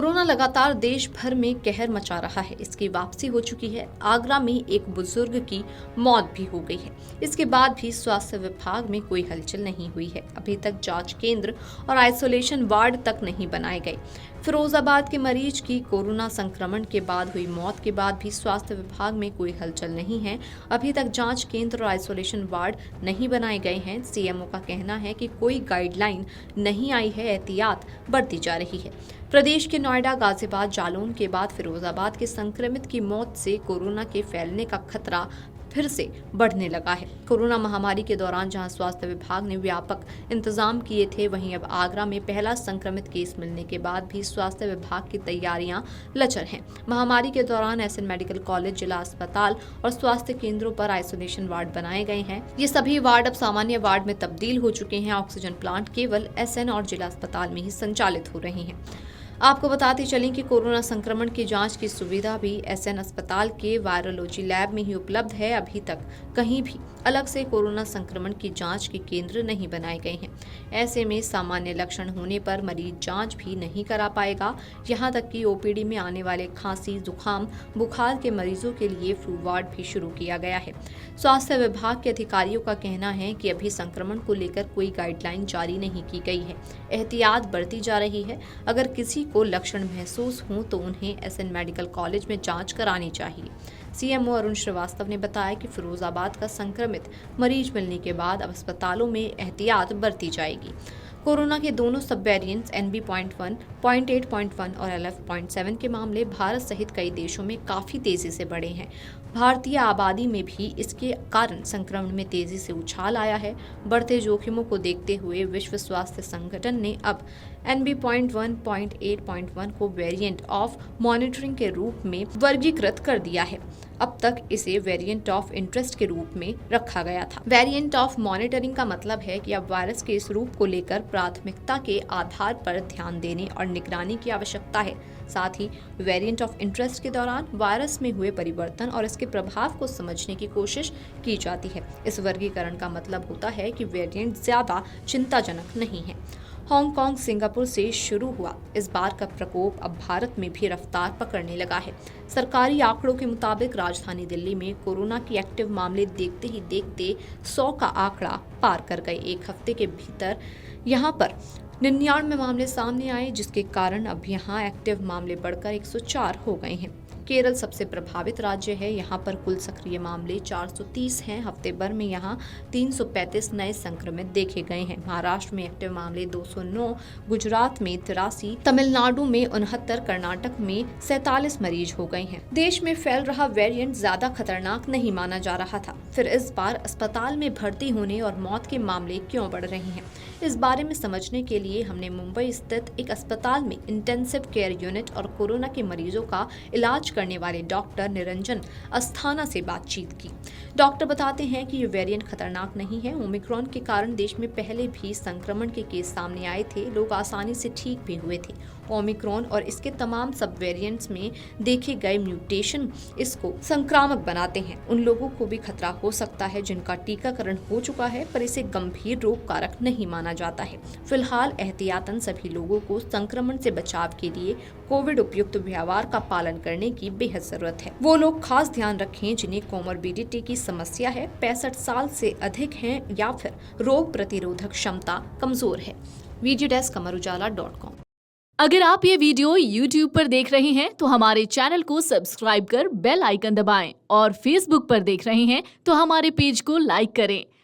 Corona लगातार देश भर में कहर मचा रहा है। इसकी वापसी हो चुकी है। आगरा में एक बुजुर्ग की मौत भी हो गई है। इसके बाद भी स्वास्थ्य विभाग में कोई हलचल नहीं हुई है। अभी तक जांच केंद्र और आइसोलेशन वार्ड तक नहीं बनाए गए। फिरोजाबाद के मरीज की कोरोना संक्रमण के बाद हुई मौत के बाद भी स्वास्थ्य विभाग में कोई हलचल नहीं है। अभी तक जांच केंद्र और आइसोलेशन वार्ड नहीं बनाए गए हैं। सीएमओ का कहना है कि कोई गाइडलाइन नहीं आई है, एहतियात बरती जा रही है। प्रदेश के नोएडा, गाजियाबाद, जालौन के बाद फिरोजाबाद के संक्रमित की मौत से कोरोना के फैलने का खतरा फिर से बढ़ने लगा है। कोरोना महामारी के दौरान जहां स्वास्थ्य विभाग ने व्यापक इंतजाम किए थे, वहीं अब आगरा में पहला संक्रमित केस मिलने के बाद भी स्वास्थ्य विभाग की तैयारियां लचर हैं। महामारी के दौरान एसएन मेडिकल कॉलेज, जिला अस्पताल और स्वास्थ्य केंद्रों पर आइसोलेशन वार्ड बनाए गए हैं। ये सभी वार्ड अब सामान्य वार्ड में तब्दील हो चुके हैं। ऑक्सीजन प्लांट केवल एसएन और जिला अस्पताल में ही संचालित हो रहे हैं। आपको बताते चलें कि कोरोना संक्रमण की जांच की सुविधा भी एसएन अस्पताल के वायरोलॉजी लैब में ही उपलब्ध है। अभी तक कहीं भी अलग से कोरोना संक्रमण की जांच के केंद्र नहीं बनाए गए हैं। ऐसे में सामान्य लक्षण होने पर मरीज जांच भी नहीं करा पाएगा। यहां तक कि ओपीडी में आने वाले खांसी, जुकाम, बुखार के मरीजों के लिए फ्लू वार्ड भी शुरू किया गया है। स्वास्थ्य विभाग के अधिकारियों का कहना है कि अभी संक्रमण को लेकर कोई गाइडलाइन जारी नहीं की गई है। एहतियात बरती जा रही है। अगर किसी को लक्षण महसूस हों तो उन्हें एसएन मेडिकल कॉलेज में जांच करानी चाहिए। सीएमओ अरुण श्रीवास्तव ने बताया कि फिरोजाबाद का संक्रमित मरीज मिलने के बाद अब अस्पतालों में एहतियात बरती जाएगी। कोरोना के दोनों सब वेरिएंट्स NB.1, 8.1 और LF.7 के मामले भारत सहित कई देशों में काफी तेजी से बढ़े हैं। भारतीय आबादी में भी इसके कारण संक्रमण में तेजी से उछाल आया है। बढ़ते जोखिमों को देखते हुए विश्व स्वास्थ्य संगठन ने अब NB.1, 8.1 को वेरिएंट ऑफ मॉनिटरिंग के रूप में वर्गीकृत कर दिया है। अब तक इसे वेरिएंट ऑफ इंटरेस्ट के रूप में रखा गया था। वेरिएंट ऑफ मॉनिटरिंग का मतलब है कि अब वायरस के इस रूप को लेकर प्राथमिकता के आधार पर ध्यान देने और निगरानी की आवश्यकता है। साथ ही वेरिएंट ऑफ इंटरेस्ट के दौरान वायरस में हुए परिवर्तन और इसके प्रभाव को समझने की कोशिश की जाती है। इस वर्गीकरण का मतलब होता है कि वेरिएंट ज्यादा चिंताजनक नहीं है। हांगकांग, सिंगापुर से शुरू हुआ इस बार का प्रकोप अब भारत में भी रफ्तार पकड़ने लगा है। सरकारी आंकड़ों के मुताबिक राजधानी दिल्ली में कोरोना की एक्टिव मामले देखते ही देखते 100 का आंकड़ा पार कर गए। एक हफ्ते के भीतर यहां पर 99 मामले सामने आए, जिसके कारण अब यहां एक्टिव मामले बढ़कर 104 हो गए हैं। केरल सबसे प्रभावित राज्य है। यहाँ पर कुल सक्रिय मामले 430 हैं। हफ्ते भर में यहाँ 335 नए संक्रमित देखे गए हैं। महाराष्ट्र में एक्टिव मामले 209, गुजरात में 83, तमिलनाडु में 69, कर्नाटक में 47 मरीज हो गए हैं। देश में फैल रहा वेरिएंट ज्यादा खतरनाक नहीं माना जा रहा था। फिर इस बार अस्पताल में भर्ती होने और मौत के मामले क्यों बढ़ रहे हैं, इस बारे में समझने के लिए हमने मुंबई स्थित एक अस्पताल में इंटेंसिव केयर यूनिट और कोरोना के मरीजों का इलाज करने वाले डॉक्टर निरंजन अस्थाना से बातचीत की। डॉक्टर बताते हैं कि ये वेरिएंट खतरनाक नहीं है। ओमिक्रॉन के कारण देश में पहले भी संक्रमण के केस सामने आए थे। लोग आसानी से ठीक भी हुए थे। ओमिक्रॉन और इसके तमाम सब वेरिएंट्स में देखे गए म्यूटेशन इसको संक्रामक बनाते हैं। उन लोगों को भी खतरा हो सकता है जिनका टीकाकरण हो चुका है, पर इसे गंभीर रोग कारक नहीं माना जाता है। फिलहाल एहतियातन सभी लोगों को संक्रमण से बचाव के लिए कोविड उपयुक्त व्यवहार का पालन करने की बेहद जरूरत है। वो लोग खास ध्यान रखें जिन्हें कोमोर्बिडिटी की समस्या है, 65 साल से अधिक हैं या फिर रोग प्रतिरोधक क्षमता कमजोर है। Video desk Amar Ujala dot com. अगर आप ये वीडियो YouTube पर देख रहे हैं तो हमारे चैनल को सब्सक्राइब कर बेल आइकन दबाएं और Facebook पर देख रहे हैं तो हमारे पेज को लाइक करें।